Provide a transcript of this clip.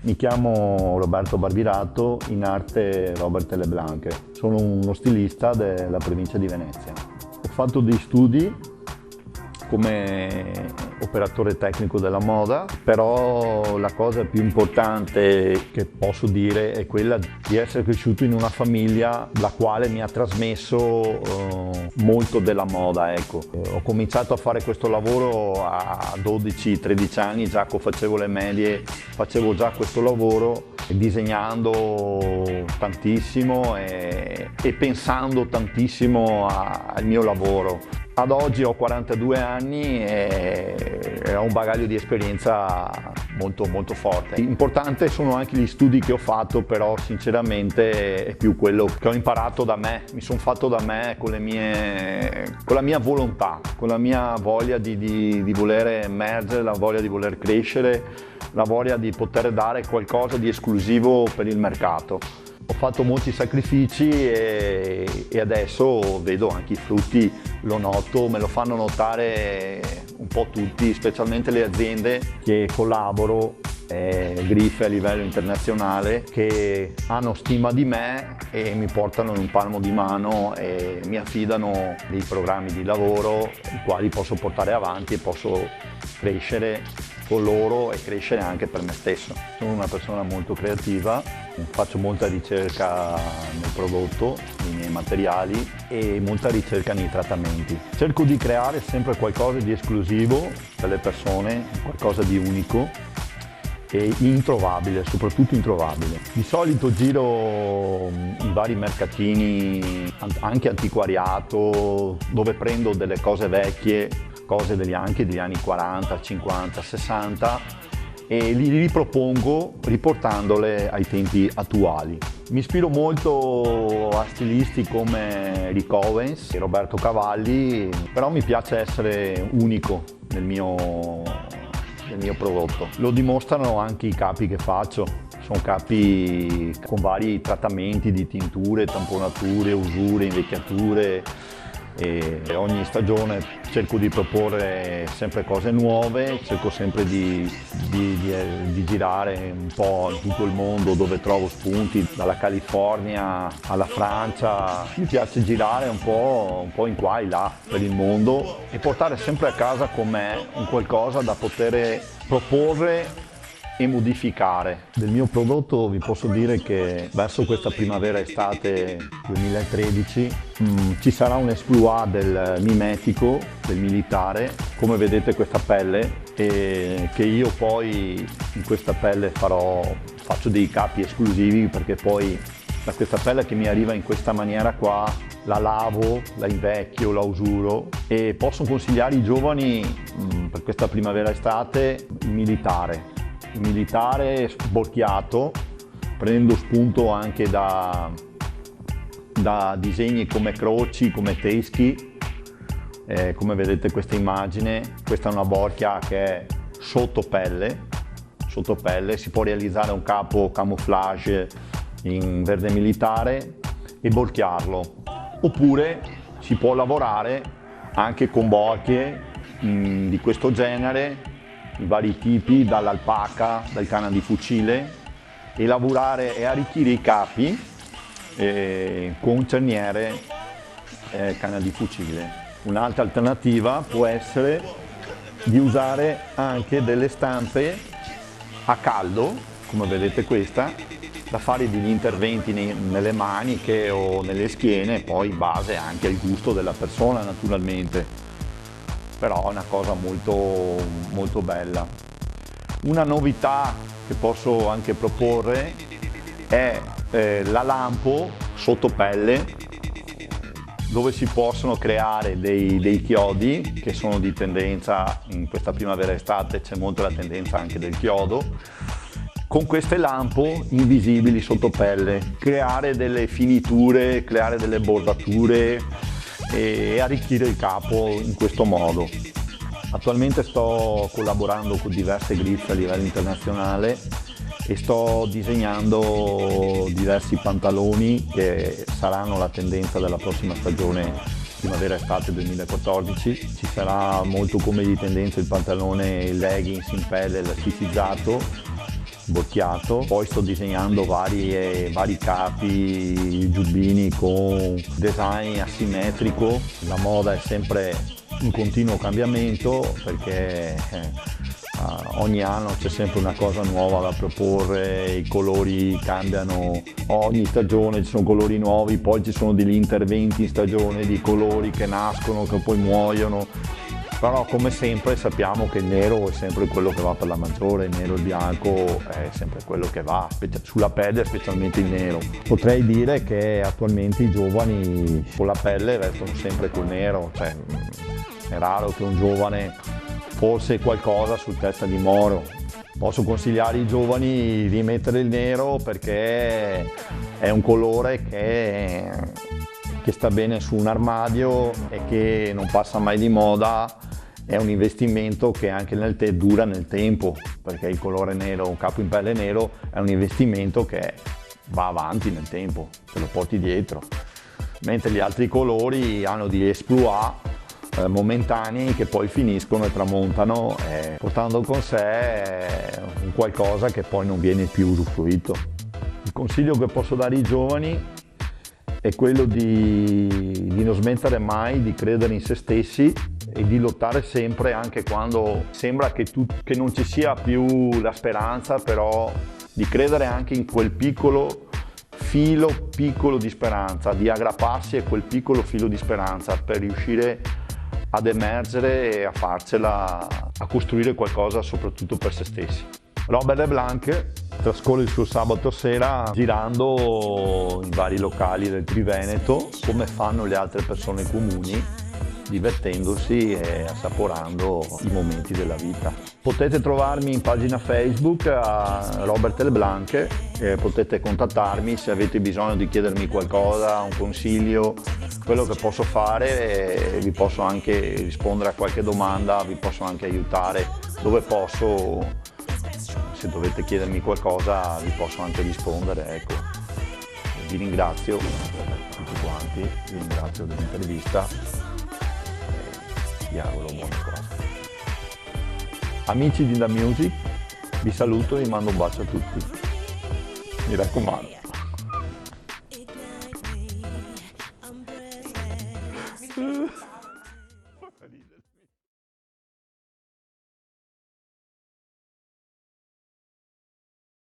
Mi chiamo Roberto Barbirato, in arte Robert Leblanc. Sono uno stilista della provincia di Venezia. Ho fatto dei studi come operatore tecnico della moda, però la cosa più importante che posso dire è quella di essere cresciuto in una famiglia la quale mi ha trasmesso molto della moda, ecco. Ho cominciato a fare questo lavoro a 12-13 anni, già che facevo le medie, facevo già questo lavoro disegnando tantissimo e pensando tantissimo al mio lavoro. Ad oggi ho 42 anni e ho un bagaglio di esperienza molto forte. Importante sono anche gli studi che ho fatto, però sinceramente è più quello che ho imparato da me. Mi sono fatto da me con la mia volontà, con la mia voglia di voler emergere, la voglia di voler crescere, la voglia di poter dare qualcosa di esclusivo per il mercato. Ho fatto molti sacrifici e adesso vedo anche i frutti, lo noto, me lo fanno notare un po' tutti, specialmente le aziende che collaboro, griffe a livello internazionale, che hanno stima di me e mi portano in un palmo di mano e mi affidano dei programmi di lavoro i quali posso portare avanti e posso crescere con loro e crescere anche per me stesso. Sono una persona molto creativa, faccio molta ricerca nel prodotto, nei miei materiali e molta ricerca nei trattamenti. Cerco di creare sempre qualcosa di esclusivo per le persone, qualcosa di unico e introvabile, soprattutto introvabile. Di solito giro in vari mercatini, anche antiquariato, dove prendo delle cose vecchie, cose anche degli anni 40, 50, 60 e li ripropongo riportandole ai tempi attuali. Mi ispiro molto a stilisti come Rick Owens e Roberto Cavalli, però mi piace essere unico nel mio prodotto. Lo dimostrano anche i capi che faccio. Sono capi con vari trattamenti di tinture, tamponature, usure, invecchiature e ogni stagione cerco di proporre sempre cose nuove, cerco sempre di girare un po' in tutto il mondo dove trovo spunti, dalla California alla Francia. Mi piace girare un po' in qua e là per il mondo e portare sempre a casa con me un qualcosa da poter proporre e modificare. Del mio prodotto vi posso dire che verso questa primavera-estate 2013 ci sarà un exploit del mimetico, del militare, come vedete questa pelle, e che io poi in questa pelle faccio dei capi esclusivi, perché poi da questa pelle che mi arriva in questa maniera qua la lavo, la invecchio, la usuro e posso consigliare ai giovani per questa primavera-estate il militare sborchiato, prendendo spunto anche da disegni come croci, come teschi. Come vedete questa immagine, questa è una borchia che è sotto pelle, si può realizzare un capo camouflage in verde militare e borchiarlo, oppure si può lavorare anche con borchie di questo genere, i vari tipi, dall'alpaca, dal canna di fucile, e lavorare e arricchire i capi con cerniere canna di fucile. Un'altra alternativa può essere di usare anche delle stampe a caldo, come vedete questa, da fare degli interventi nelle maniche o nelle schiene, poi in base anche al gusto della persona naturalmente. Però è una cosa molto bella. Una novità che posso anche proporre è la lampo sotto pelle, dove si possono creare dei chiodi che sono di tendenza. In questa primavera-estate c'è molto la tendenza anche del chiodo, con queste lampo invisibili sotto pelle, creare delle finiture, creare delle bordature e arricchire il capo in questo modo. Attualmente sto collaborando con diverse griffe a livello internazionale e sto disegnando diversi pantaloni che saranno la tendenza della prossima stagione primavera-estate 2014. Ci sarà molto come di tendenza il pantalone, il leggings in pelle elasticizzato, sbocchiato, poi sto disegnando vari capi, giubbini con design asimmetrico. La moda è sempre in continuo cambiamento perché ogni anno c'è sempre una cosa nuova da proporre, i colori cambiano, ogni stagione ci sono colori nuovi, poi ci sono degli interventi in stagione di colori che nascono, che poi muoiono, però come sempre sappiamo che il nero è sempre quello che va per la maggiore, il nero e il bianco è sempre quello che va, sulla pelle specialmente il nero. Potrei dire che attualmente i giovani con la pelle restano sempre col nero, cioè è raro che un giovane forse qualcosa su testa di moro. Posso consigliare ai giovani di mettere il nero perché è un colore che sta bene su un armadio e che non passa mai di moda, è un investimento che anche dura nel tempo, perché il colore nero, un capo in pelle nero è un investimento che va avanti nel tempo, te lo porti dietro, mentre gli altri colori hanno degli exploit momentanei che poi finiscono e tramontano, portando con sé un qualcosa che poi non viene più usufruito. Il consiglio che posso dare ai giovani è quello di non smettere mai di credere in se stessi e di lottare sempre, anche quando sembra che non ci sia più la speranza, però di credere anche in quel piccolo di speranza, di aggrapparsi a quel piccolo filo di speranza per riuscire ad emergere e a farcela, a costruire qualcosa soprattutto per se stessi. Robert LeBlanc trascorre il suo sabato sera girando in vari locali del Triveneto, come fanno le altre persone comuni, divertendosi e assaporando i momenti della vita. Potete trovarmi in pagina Facebook a Robert LeBlanc e potete contattarmi se avete bisogno di chiedermi qualcosa, un consiglio, quello che posso fare, e vi posso anche rispondere a qualche domanda, vi posso anche aiutare dove posso. Se dovete chiedermi qualcosa vi posso anche rispondere, ecco. Vi ringrazio tutti quanti, vi ringrazio dell'intervista e vi auguro buone cose. Amici di The Music, vi saluto e vi mando un bacio a tutti, mi raccomando.